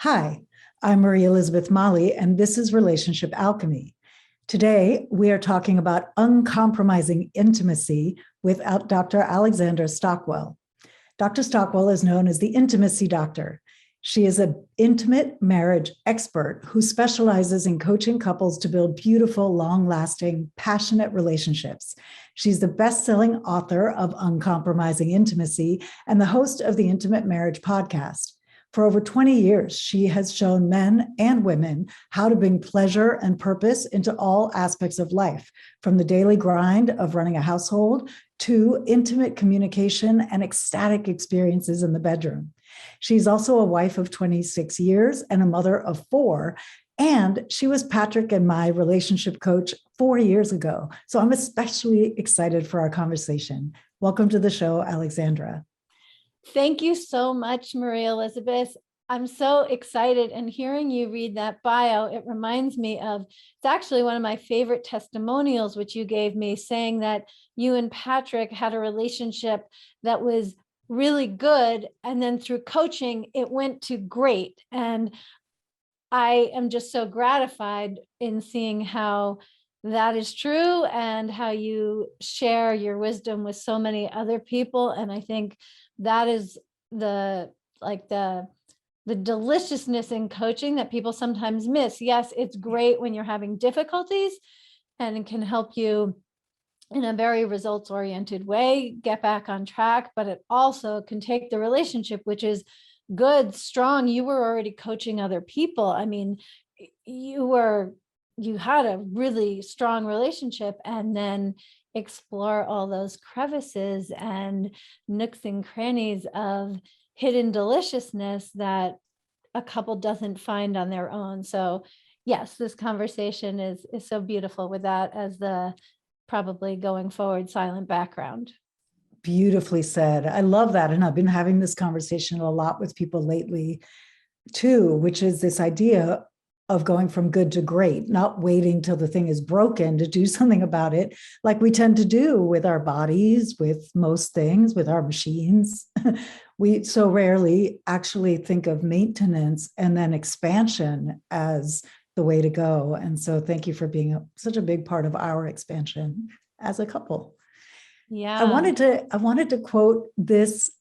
Hi, I'm Marie Elizabeth Molly, and this is Relationship Alchemy. Today, we are talking about uncompromising intimacy with Dr. Alexandra Stockwell. Dr. Stockwell is known as the Intimacy Doctor. She is an intimate marriage expert who specializes in coaching couples to build beautiful, long-lasting, passionate relationships. She's the best-selling author of Uncompromising Intimacy and the host of the Intimate Marriage podcast. For over 20 years, she has shown men and women how to bring pleasure and purpose into all aspects of life, from the daily grind of running a household to intimate communication and ecstatic experiences in the bedroom. She's also a wife of 26 years and a mother of 4, and she was Patrick and my relationship coach 4 years ago. So I'm especially excited for our conversation. Welcome to the show, Alexandra. Thank you so much, Maria Elizabeth. I'm so excited, and hearing you read that bio, it reminds me of, it's actually one of my favorite testimonials, which you gave me, saying that you and Patrick had a relationship that was really good, and then through coaching, it went to great. And I am just so gratified in seeing how that is true and how you share your wisdom with so many other people. And I think that is the deliciousness in coaching that people sometimes miss. Yes, it's great when you're having difficulties, and it can help you in a very results-oriented way get back on track, but it also can take the relationship, which is good, strong. You were already coaching other people. I mean, you had a really strong relationship, and then explore all those crevices and nooks and crannies of hidden deliciousness that a couple doesn't find on their own. So yes, this conversation is so beautiful with that as the probably going forward silent background. Beautifully said. I love that. And I've been having this conversation a lot with people lately too, which is this idea of going from good to great, not waiting till the thing is broken to do something about it, like we tend to do with our bodies, with most things, with our machines. We so rarely actually think of maintenance and then expansion as the way to go. And so thank you for being such a big part of our expansion as a couple. Yeah. I wanted to quote this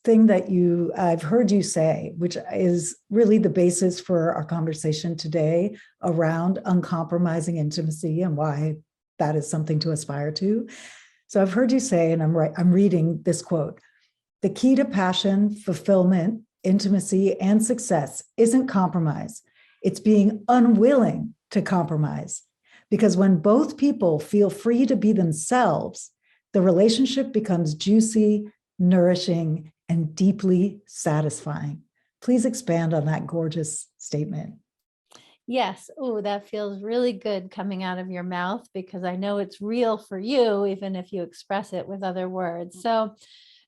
thing that I've heard you say, which is really the basis for our conversation today around uncompromising intimacy and why that is something to aspire to. So I've heard you say, and I'm reading this quote: "The key to passion, fulfillment, intimacy, and success isn't compromise. It's being unwilling to compromise. Because when both people feel free to be themselves, the relationship becomes juicy, nourishing, and deeply satisfying." Please expand on that gorgeous statement. Yes. Oh, that feels really good coming out of your mouth, because I know it's real for you, even if you express it with other words. So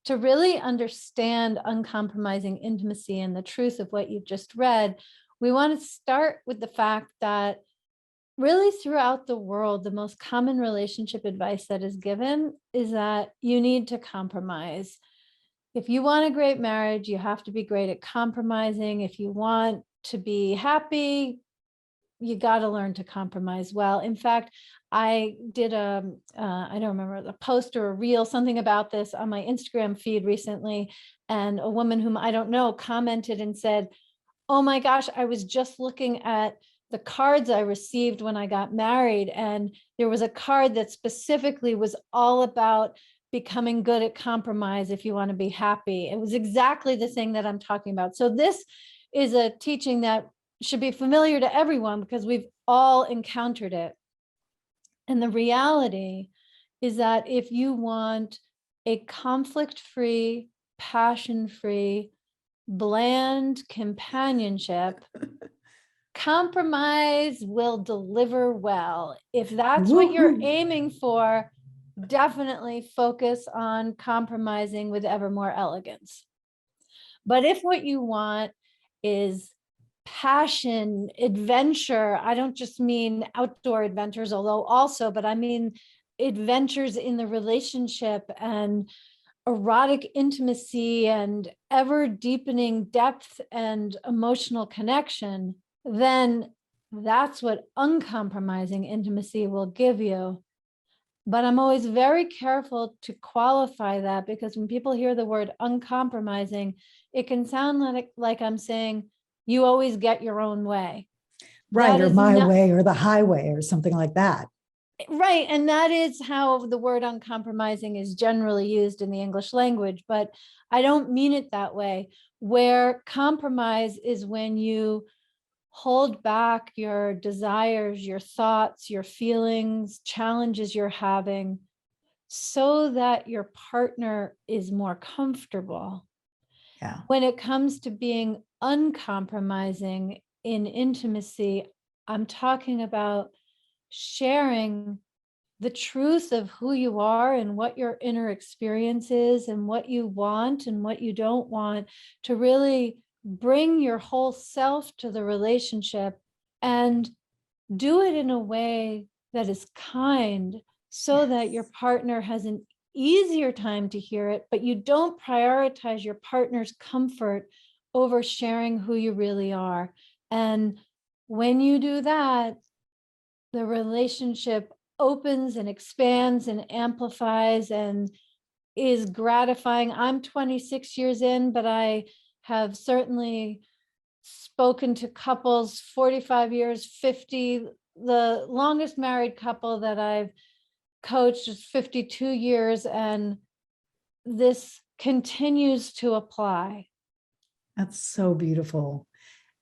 to really understand uncompromising intimacy and the truth of what you've just read, we want to start with the fact that really throughout the world, the most common relationship advice that is given is that you need to compromise. If you want a great marriage, you have to be great at compromising. If you want to be happy, you got to learn to compromise well. In fact, I did I don't remember, a post or a reel, something about this on my Instagram feed recently. And a woman whom I don't know commented and said, "Oh my gosh, I was just looking at the cards I received when I got married, and there was a card that specifically was all about becoming good at compromise if you want to be happy." It was exactly the thing that I'm talking about. So this is a teaching that should be familiar to everyone, because we've all encountered it. And the reality is that if you want a conflict-free, passion-free, bland companionship, compromise will deliver well. If that's what you're aiming for, definitely focus on compromising with ever more elegance. But if what you want is passion, adventure, I don't just mean outdoor adventures, although also, but I mean adventures in the relationship and erotic intimacy and ever deepening depth and emotional connection, then that's what uncompromising intimacy will give you. But I'm always very careful to qualify that, because when people hear the word uncompromising, it can sound like I'm saying you always get your own way. Right. That Or is my not way or the highway or something like that. right. And that is how the word uncompromising is generally used in the English language, but I don't mean it that way. Where compromise is when you hold back your desires, your thoughts, your feelings, challenges you're having, so that your partner is more comfortable. Yeah. When it comes to being uncompromising in intimacy, I'm talking about sharing the truth of who you are and what your inner experience is and what you want and what you don't want, to really bring your whole self to the relationship and do it in a way that is kind, so that your partner has an easier time to hear it, but you don't prioritize your partner's comfort over sharing who you really are. And when you do that, the relationship opens and expands and amplifies and is gratifying. I'm 26 years in, but I have certainly spoken to couples 45 years, 50. The longest married couple that I've coached is 52 years, and this continues to apply. That's so beautiful.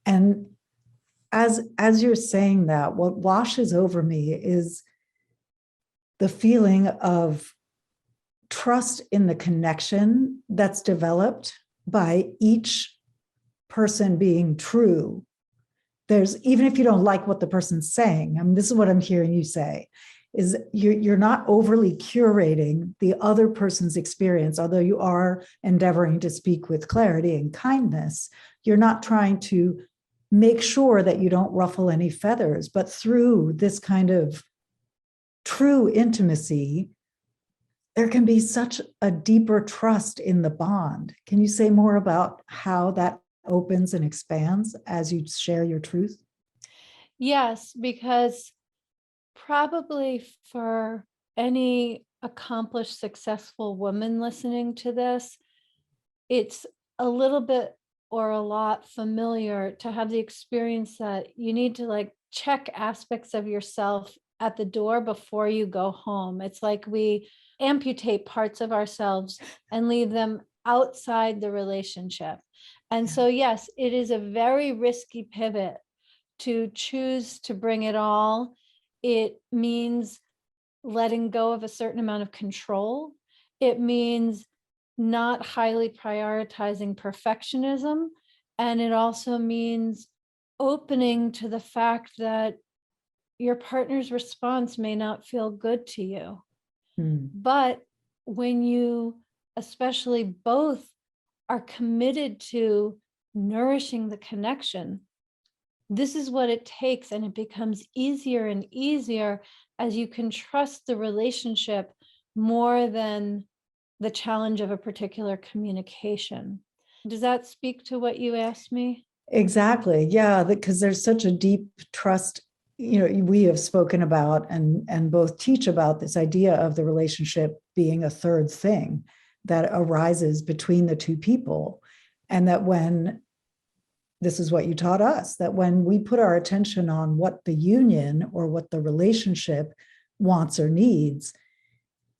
And as you're saying that, what washes over me is the feeling of trust in the connection that's developed by each person being true. There's, even if you don't like what the person's saying, I mean, this is what I'm hearing you say, is you're not overly curating the other person's experience, although you are endeavoring to speak with clarity and kindness. You're not trying to make sure that you don't ruffle any feathers, but through this kind of true intimacy, there can be such a deeper trust in the bond. Can you say more about how that opens and expands as you share your truth? Yes, because probably for any accomplished, successful woman listening to this, it's a little bit or a lot familiar to have the experience that you need to like check aspects of yourself at the door before you go home. It's like we amputate parts of ourselves and leave them outside the relationship. And so, yes, it is a very risky pivot to choose to bring it all. It means letting go of a certain amount of control. It means not highly prioritizing perfectionism. And it also means opening to the fact that your partner's response may not feel good to you. But when you, especially both, are committed to nourishing the connection, this is what it takes. And it becomes easier and easier as you can trust the relationship more than the challenge of a particular communication. Does that speak to what you asked me? Exactly. Yeah, because there's such a deep trust. You know, we have spoken about and both teach about this idea of the relationship being a third thing that arises between the two people. And that when, this is what you taught us, that when we put our attention on what the union or what the relationship wants or needs,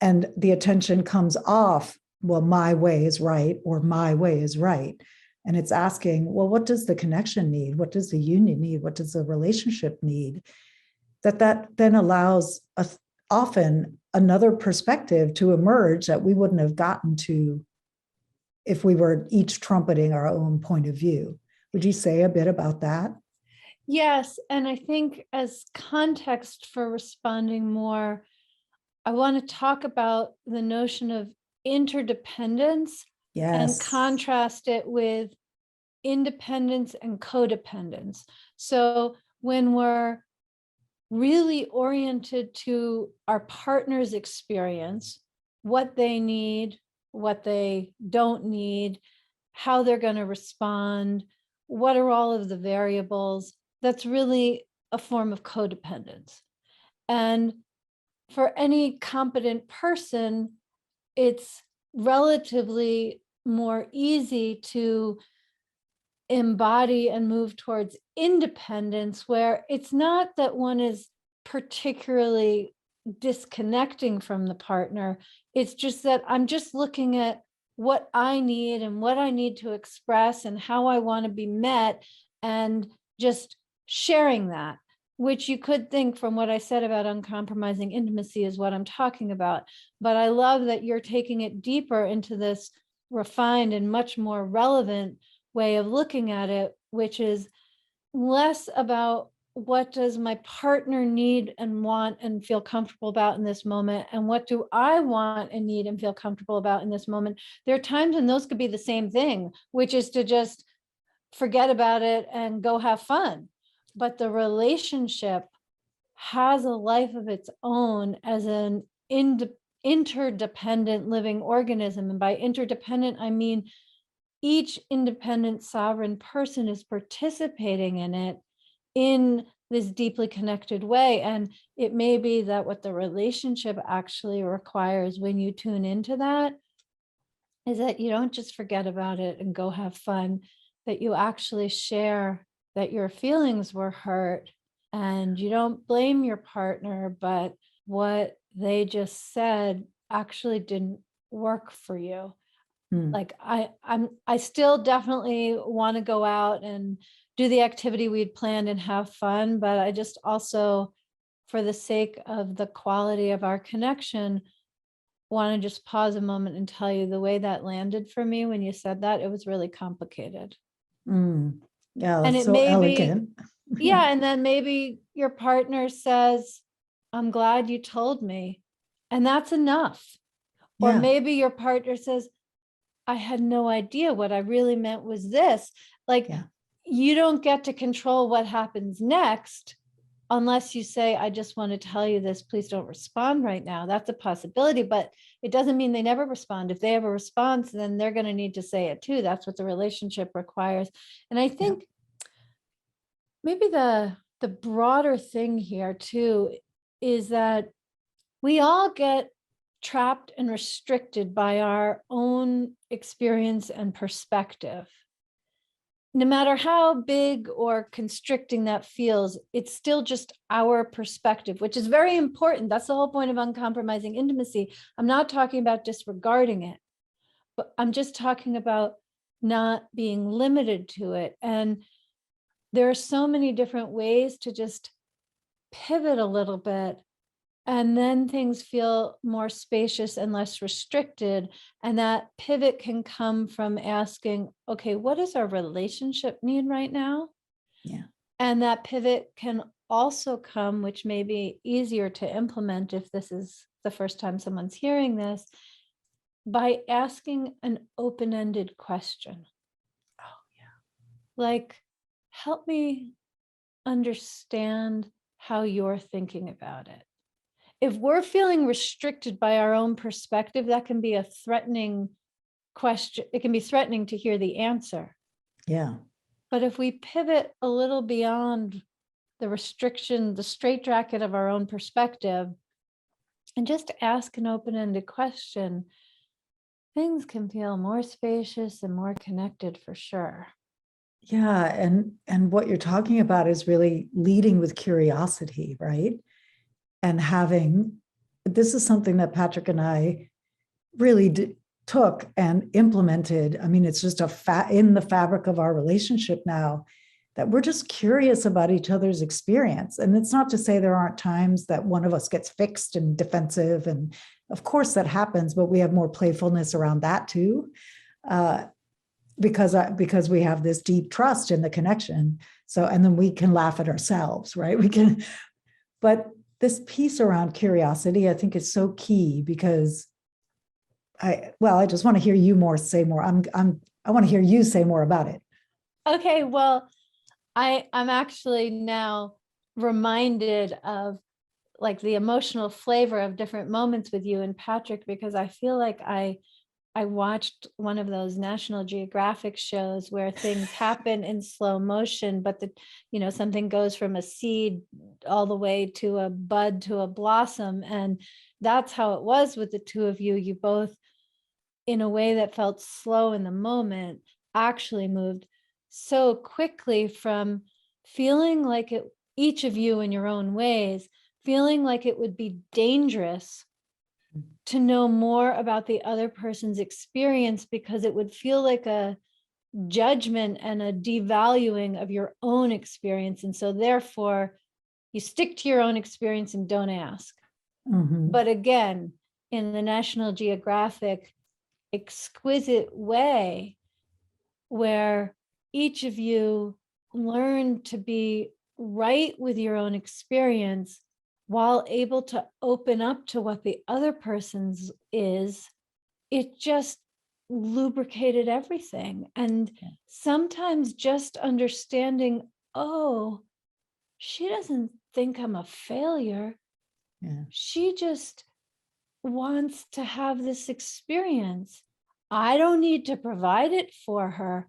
and the attention comes off, well, my way is right, or my way is right. And it's asking, well, what does the connection need? What does the union need? What does the relationship need? That then allows often another perspective to emerge that we wouldn't have gotten to if we were each trumpeting our own point of view. Would you say a bit about that? Yes. And I think as context for responding more, I want to talk about the notion of interdependence and Yes. contrast it with independence and codependence. So when we're really oriented to our partner's experience, what they need, what they don't need, how they're going to respond, what are all of the variables. That's really a form of codependence. And for any competent person, it's relatively more easy to embody and move towards independence, where it's not that one is particularly disconnecting from the partner. It's just that I'm just looking at what I need and what I need to express and how I want to be met, and just sharing that, which you could think from what I said about uncompromising intimacy is what I'm talking about. But I love that you're taking it deeper into this refined and much more relevant way of looking at it, which is less about what does my partner need and want and feel comfortable about in this moment, and what do I want and need and feel comfortable about in this moment. There are times when those could be the same thing, which is to just forget about it and go have fun. But the relationship has a life of its own as an interdependent living organism. And by interdependent, I mean each independent sovereign person is participating in it in this deeply connected way. And it may be that what the relationship actually requires when you tune into that is that you don't just forget about it and go have fun, that you actually share that your feelings were hurt, and you don't blame your partner, but what they just said actually didn't work for you. Like I still definitely want to go out and do the activity we'd planned and have fun, but I just also, for the sake of the quality of our connection, want to just pause a moment and tell you the way that landed for me when you said that, it was really complicated. Yeah, And that's it so may elegant. be, yeah, and then maybe your partner says, I'm glad you told me, and that's enough. Or Yeah. maybe your partner says, I had no idea, what I really meant was this. Like, Yeah. you don't get to control what happens next unless you say, I just want to tell you this, please don't respond right now. That's a possibility, but it doesn't mean they never respond. If they have a response, then they're going to need to say it too. That's what the relationship requires. And I think maybe the broader thing here too is that we all get trapped and restricted by our own experience and perspective. No matter how big or constricting that feels, it's still just our perspective, which is very important. That's the whole point of uncompromising intimacy. I'm not talking about disregarding it, but I'm just talking about not being limited to it. And there are so many different ways to just pivot a little bit, and then things feel more spacious and less restricted. And that pivot can come from asking, okay, what does our relationship need right now? Yeah. And that pivot can also come, which may be easier to implement if this is the first time someone's hearing this, by asking an open-ended question. Oh, yeah. Like, help me understand how you're thinking about it. If we're feeling restricted by our own perspective, that can be a threatening question. It can be threatening to hear the answer. Yeah. But if we pivot a little beyond the restriction, the straitjacket of our own perspective, and just ask an open-ended question, things can feel more spacious and more connected for sure. Yeah. And what you're talking about is really leading with curiosity, right? And this is something that Patrick and I really took and implemented. I mean, it's just in the fabric of our relationship now, that we're just curious about each other's experience. And it's not to say there aren't times that one of us gets fixed and defensive. And of course that happens, but we have more playfulness around that too. Because we have this deep trust in the connection. So, and then we can laugh at ourselves, right? But this piece around curiosity, I think, is so key, because I just want to hear you say more. I want to hear you say more about it. Okay, well, I'm actually now reminded of like the emotional flavor of different moments with you and Patrick, because I feel like I I watched one of those National Geographic shows where things happen in slow motion, but something goes from a seed all the way to a bud to a blossom. And that's how it was with the two of you. You both, in a way that felt slow in the moment, actually moved so quickly from feeling like it, each of you in your own ways, feeling like it would be dangerous to know more about the other person's experience, because it would feel like a judgment and a devaluing of your own experience. And so therefore you stick to your own experience and don't ask. Mhm. But again, in the National Geographic exquisite way, where each of you learn to be right with your own experience while able to open up to what the other person's is, it just lubricated everything. And sometimes just understanding, oh, she doesn't think I'm a failure. Yeah. She just wants to have this experience. I don't need to provide it for her,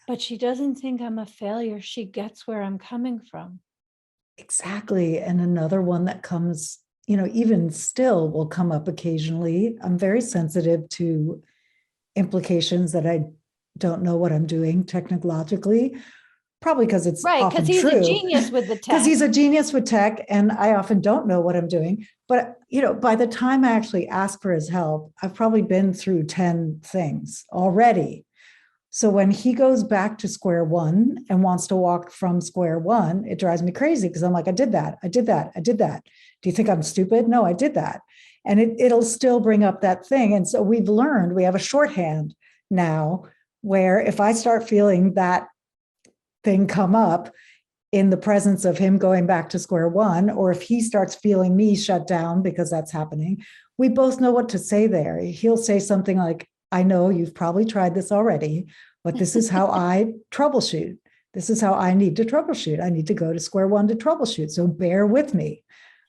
but she doesn't think I'm a failure. She gets where I'm coming from. Exactly. And another one that comes, even still will come up occasionally. I'm very sensitive to implications that I don't know what I'm doing technologically, probably because it's Right, often because he's true. a genius with the tech. Because he's a genius with tech, and I often don't know what I'm doing. But, by the time I actually ask for his help, I've probably been through 10 things already. So when he goes back to square one and wants to walk from square one, it drives me crazy because I'm like, I did that. Do you think I'm stupid? No, I did that. And it'll still bring up that thing. And so we have a shorthand now where if I start feeling that thing come up in the presence of him going back to square one, or if he starts feeling me shut down because that's happening, we both know what to say there. He'll say something like, I know you've probably tried this already, but this is how I troubleshoot. This is how I need to troubleshoot. I need to go to square one to troubleshoot. So bear with me,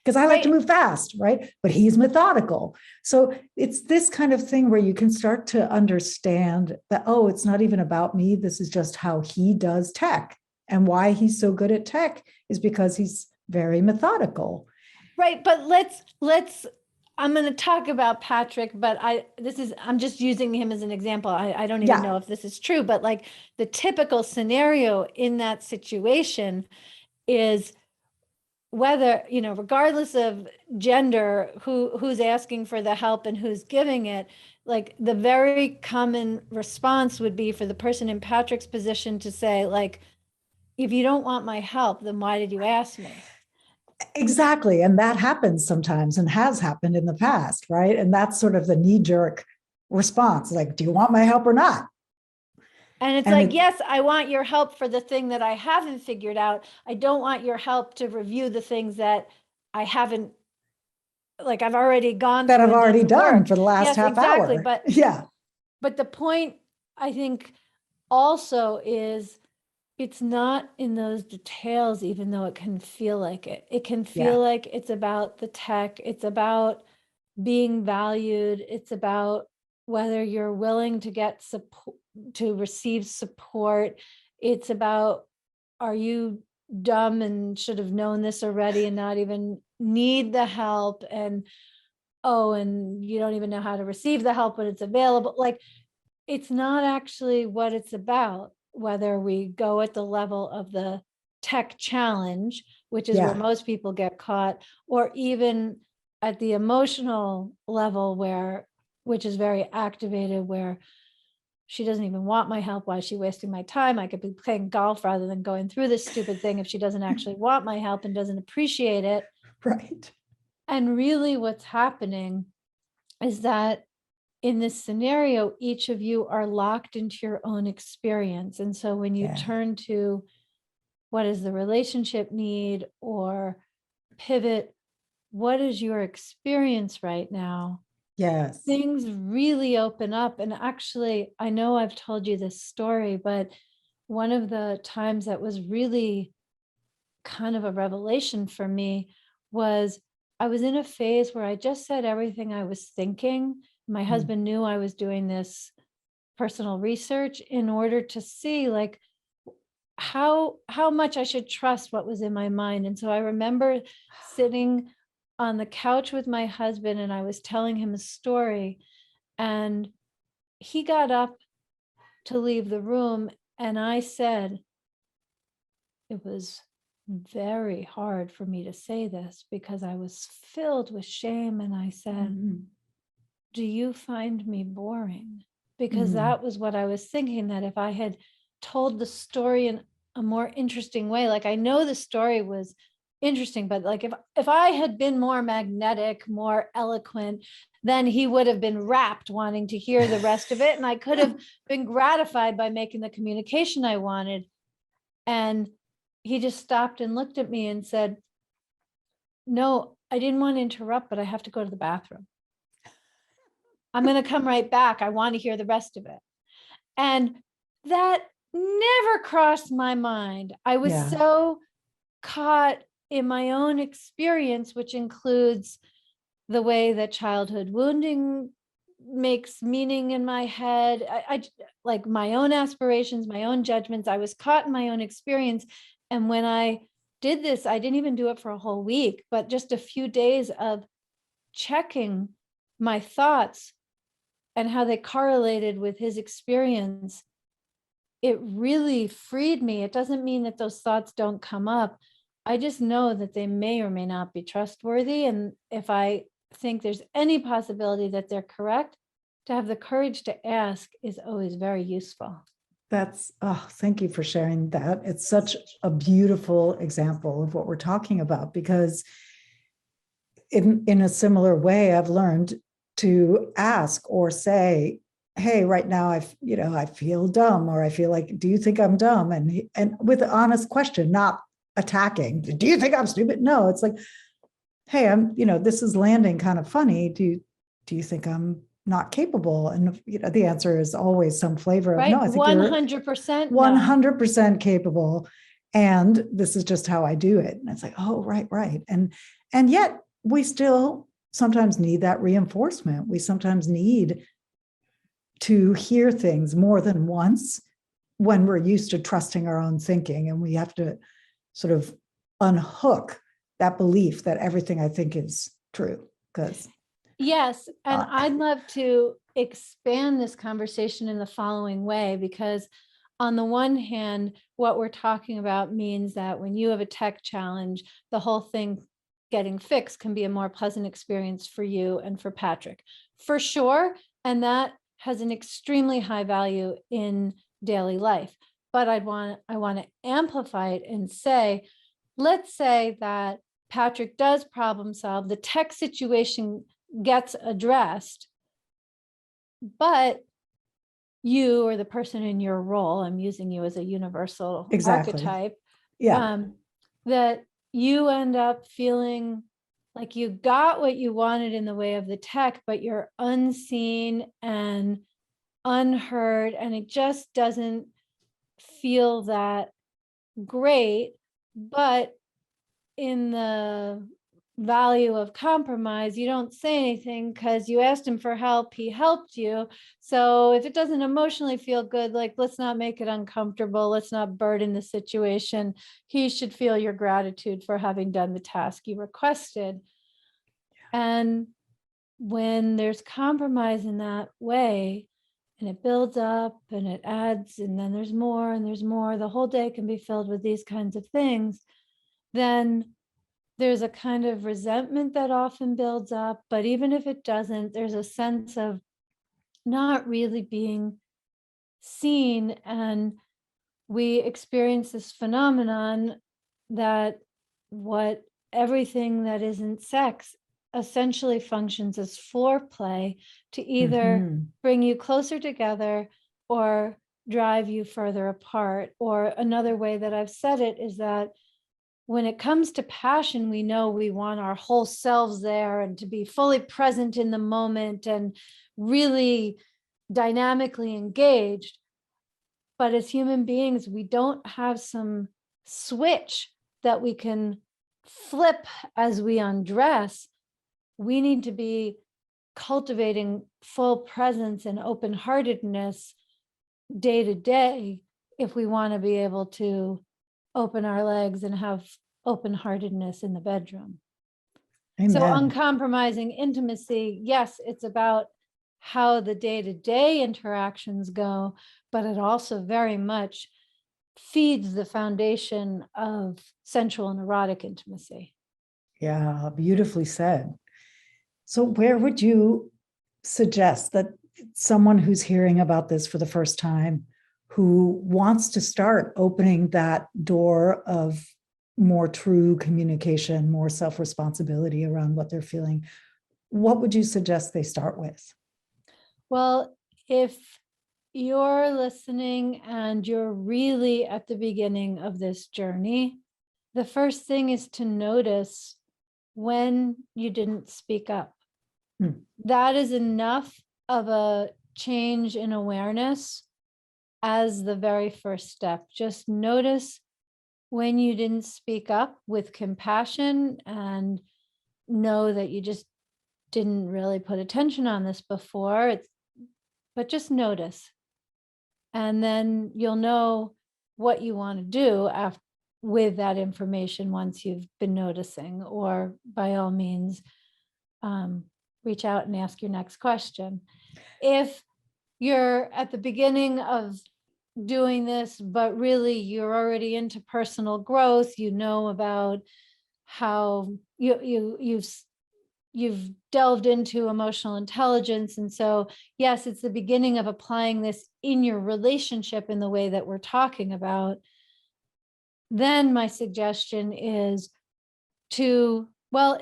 because I like to move fast, right? But he's methodical. So it's this kind of thing where you can start to understand that, oh, it's not even about me. This is just how he does tech. And why he's so good at tech is because he's very methodical. Right. But let's I'm going to talk about Patrick, but I'm just using him as an example. I don't even know if this is true, but like the typical scenario in that situation is whether, regardless of gender, who's asking for the help and who's giving it, like the very common response would be for the person in Patrick's position to say, like, if you don't want my help, then why did you ask me? Exactly. And that happens sometimes and has happened in the past, right? And that's sort of the knee-jerk response, like, do you want my help or not? And it's like, yes, I want your help for the thing that I haven't figured out. I don't want your help to review the things that I haven't, like I've already gone that through I've already done for the last half hour. But but the point, I think, also is it's not in those details, even though it can feel like it. It can feel like it's about the tech. It's about being valued. It's about whether you're willing to get support, to receive support. It's about, are you dumb and should have known this already and not even need the help? And and you don't even know how to receive the help when it's available. Like, it's not actually what it's about, whether we go at the level of the tech challenge, which is where most people get caught, or even at the emotional level which is very activated, where she doesn't even want my help. Why is she wasting my time? I could be playing golf rather than going through this stupid thing if she doesn't actually want my help and doesn't appreciate it. Right. And really what's happening is that in this scenario, each of you are locked into your own experience. And so when you turn to what does the relationship need, or pivot, what is your experience right now? Yes. Things really open up. And actually, I know I've told you this story, but one of the times that was really kind of a revelation for me was I was in a phase where I just said everything I was thinking, My husband knew I was doing this personal research in order to see like how much I should trust what was in my mind. And so I remember sitting on the couch with my husband and I was telling him a story, and he got up to leave the room, and I said, it was very hard for me to say this because I was filled with shame, and I said, do you find me boring? Because that was what I was thinking, that if I had told the story in a more interesting way, like I know the story was interesting, but like if I had been more magnetic, more eloquent, then he would have been rapt wanting to hear the rest of it. And I could have been gratified by making the communication I wanted. And he just stopped and looked at me and said, no, I didn't want to interrupt, but I have to go to the bathroom. I'm going to come right back. I want to hear the rest of it. And that never crossed my mind. I was so caught in my own experience, which includes the way that childhood wounding makes meaning in my head. I like my own aspirations, my own judgments. I was caught in my own experience. And when I did this, I didn't even do it for a whole week, but just a few days of checking my thoughts and how they correlated with his experience, it really freed me. It doesn't mean that those thoughts don't come up. I just know that they may or may not be trustworthy. And if I think there's any possibility that they're correct, to have the courage to ask is always very useful. Thank you for sharing that. It's such a beautiful example of what we're talking about, because in a similar way, I've learned to ask or say, hey, right now I feel dumb, or I feel like, do you think I'm dumb? And with an honest question, not attacking. Do you think I'm stupid? No, it's like, hey, this is landing kind of funny. Do you think I'm not capable? And the answer is always some flavor of no. I think 100%, 100% capable, and this is just how I do it. And it's like, oh, right, and yet we still sometimes need that reinforcement. We sometimes need to hear things more than once when we're used to trusting our own thinking, and we have to sort of unhook that belief that everything I think is true. Because yes, and I'd love to expand this conversation in the following way, because on the one hand, what we're talking about means that when you have a tech challenge, the whole thing getting fixed can be a more pleasant experience for you and for Patrick, for sure. And that has an extremely high value in daily life. But I want to amplify it and say, let's say that Patrick does problem solve, the tech situation gets addressed, but you, or the person in your role, I'm using you as a universal archetype, that you end up feeling like you got what you wanted in the way of the tech, but you're unseen and unheard, and it just doesn't feel that great. But in the value of compromise, you don't say anything because you asked him for help, he helped you. So if it doesn't emotionally feel good, like, let's not make it uncomfortable, let's not burden the situation. He should feel your gratitude for having done the task you requested. And when there's compromise in that way, and it builds up and it adds, and then there's more and there's more, the whole day can be filled with these kinds of things, then there's a kind of resentment that often builds up. But even if it doesn't, there's a sense of not really being seen. And we experience this phenomenon that what everything that isn't sex essentially functions as foreplay to either bring you closer together or drive you further apart. Or another way that I've said it is that when it comes to passion, we know we want our whole selves there and to be fully present in the moment and really dynamically engaged. But as human beings, we don't have some switch that we can flip as we undress. We need to be cultivating full presence and open-heartedness day to day if we want to be able to open our legs and have open-heartedness in the bedroom. So Amen. uncompromising intimacy, yes, it's about how the day-to-day interactions go, but it also very much feeds the foundation of sensual and erotic intimacy. Yeah, beautifully said. So where would you suggest that someone who's hearing about this for the first time, who wants to start opening that door of more true communication, more self-responsibility around what they're feeling, what would you suggest they start with? Well, if you're listening and you're really at the beginning of this journey, the first thing is to notice when you didn't speak up. That is enough of a change in awareness as the very first step. Just notice when you didn't speak up with compassion and know that you just didn't really put attention on this before. But just notice. And then you'll know what you want to do with that information once you've been noticing, or by all means, reach out and ask your next question. If you're at the beginning of doing this, but really you're already into personal growth, you know about how you've delved into emotional intelligence. And so, yes, it's the beginning of applying this in your relationship in the way that we're talking about. Then my suggestion is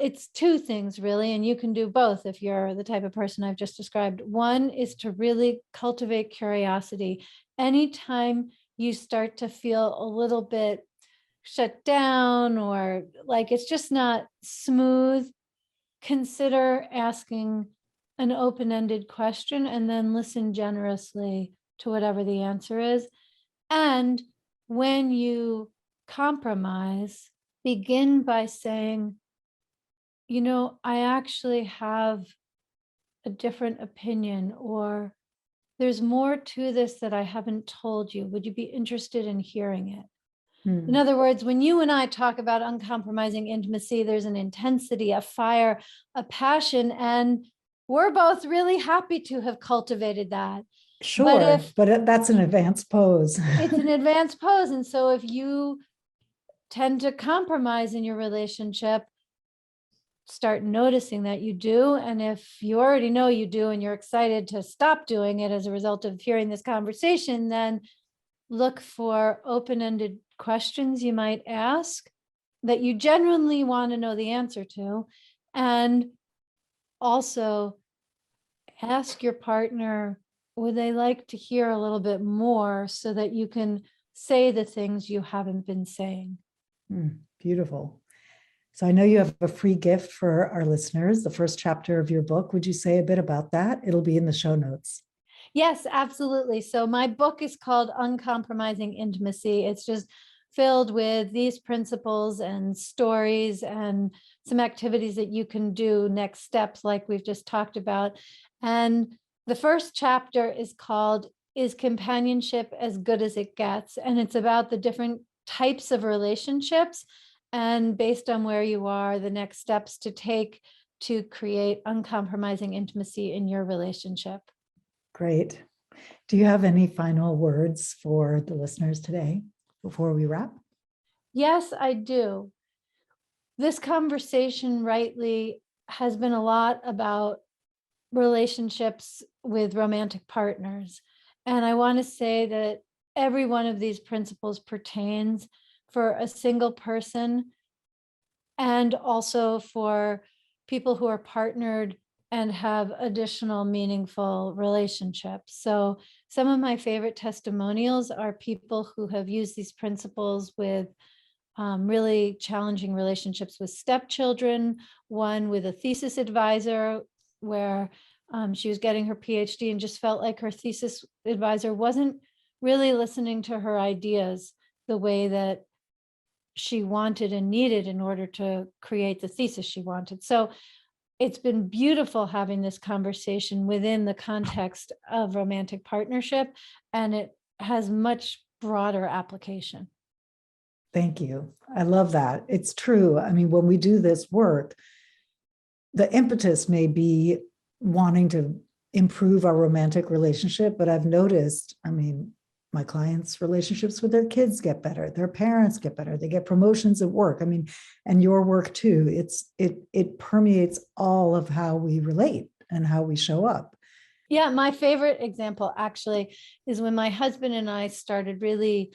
it's two things really, and you can do both if you're the type of person I've just described. One is to really cultivate curiosity. Anytime you start to feel a little bit shut down or like it's just not smooth, consider asking an open-ended question and then listen generously to whatever the answer is. And when you compromise, begin by saying, I actually have a different opinion, or there's more to this that I haven't told you. Would you be interested in hearing it? In other words, when you and I talk about uncompromising intimacy, there's an intensity, a fire, a passion, and we're both really happy to have cultivated that. Sure, but that's an advanced pose. It's an advanced pose. And so if you tend to compromise in your relationship, start noticing that you do. And if you already know you do and you're excited to stop doing it as a result of hearing this conversation, then look for open-ended questions you might ask that you genuinely want to know the answer to. And also ask your partner, would they like to hear a little bit more so that you can say the things you haven't been saying? Beautiful. So I know you have a free gift for our listeners, the first chapter of your book. Would you say a bit about that? It'll be in the show notes. Yes, absolutely. So my book is called Uncompromising Intimacy. It's just filled with these principles and stories and some activities that you can do, next steps like we've just talked about. And the first chapter is called Is Companionship as Good as It Gets? And it's about the different types of relationships, and based on where you are, the next steps to take to create uncompromising intimacy in your relationship. Great. Do you have any final words for the listeners today before we wrap? Yes, I do. This conversation rightly has been a lot about relationships with romantic partners. And I want to say that every one of these principles pertains for a single person and also for people who are partnered and have additional meaningful relationships. So some of my favorite testimonials are people who have used these principles with really challenging relationships with stepchildren, one with a thesis advisor where she was getting her PhD and just felt like her thesis advisor wasn't really listening to her ideas the way that she wanted and needed in order to create the thesis she wanted. So it's been beautiful having this conversation within the context of romantic partnership, and it has much broader application. Thank you. I love that. It's true. I mean, when we do this work, the impetus may be wanting to improve our romantic relationship, but I've noticed, I mean, my clients' relationships with their kids get better, their parents get better, they get promotions at work. I mean, and your work too, it permeates all of how we relate and how we show up. Yeah, my favorite example actually is when my husband and I started really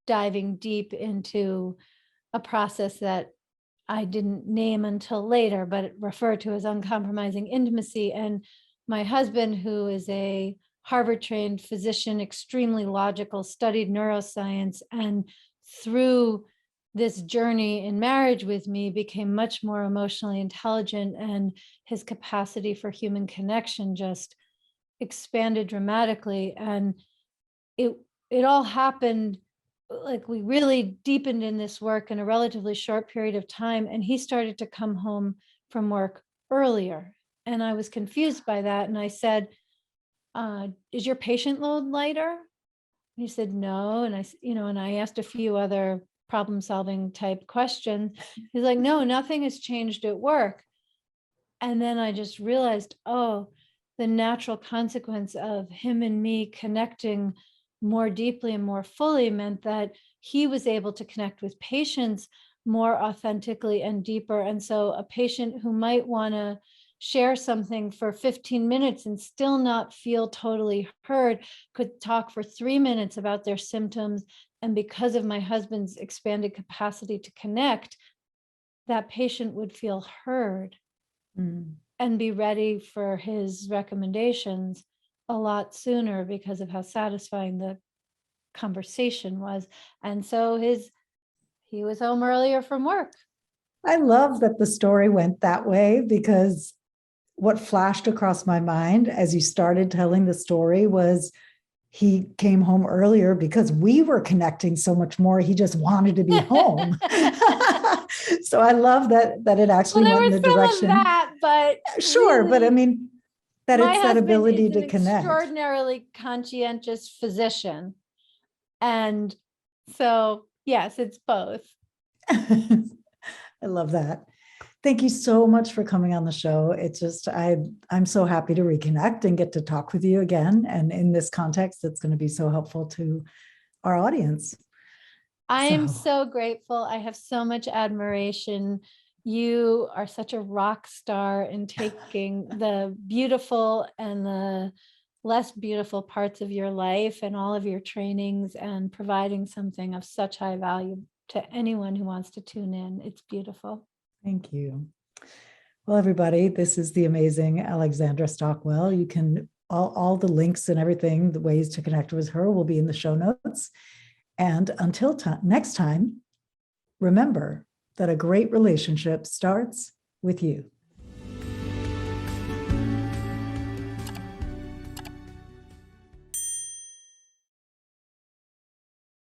diving deep into a process that I didn't name until later, but referred to as uncompromising intimacy. And my husband, who is a Harvard-trained physician, extremely logical, studied neuroscience, and through this journey in marriage with me became much more emotionally intelligent, and his capacity for human connection just expanded dramatically. And it all happened, like we really deepened in this work in a relatively short period of time, and he started to come home from work earlier, and I was confused by that, and I said, is your patient load lighter? And he said no, and and I asked a few other problem solving type questions. He's like, no, nothing has changed at work. And then I just realized, oh, the natural consequence of him and me connecting more deeply and more fully meant that he was able to connect with patients more authentically and deeper. And so a patient who might want to share something for 15 minutes and still not feel totally heard could talk for 3 minutes about their symptoms. And because of my husband's expanded capacity to connect, that patient would feel heard and be ready for his recommendations a lot sooner because of how satisfying the conversation was. And so he was home earlier from work. I love that the story went that way, because what flashed across my mind as you started telling the story was he came home earlier because we were connecting so much more. He just wanted to be home. So I love that it actually went in the direction. Of that, but sure, really, but I mean that it's that ability to connect. Extraordinarily conscientious physician, and so yes, it's both. I love that. Thank you so much for coming on the show. It's just, I'm so happy to reconnect and get to talk with you again. And in this context, it's going to be so helpful to our audience. I am so grateful. I have so much admiration. You are such a rock star in taking the beautiful and the less beautiful parts of your life and all of your trainings and providing something of such high value to anyone who wants to tune in. It's beautiful. Thank you. Well, everybody, this is the amazing Alexandra Stockwell. You can, all the links and everything, the ways to connect with her will be in the show notes. And until next time, remember that a great relationship starts with you.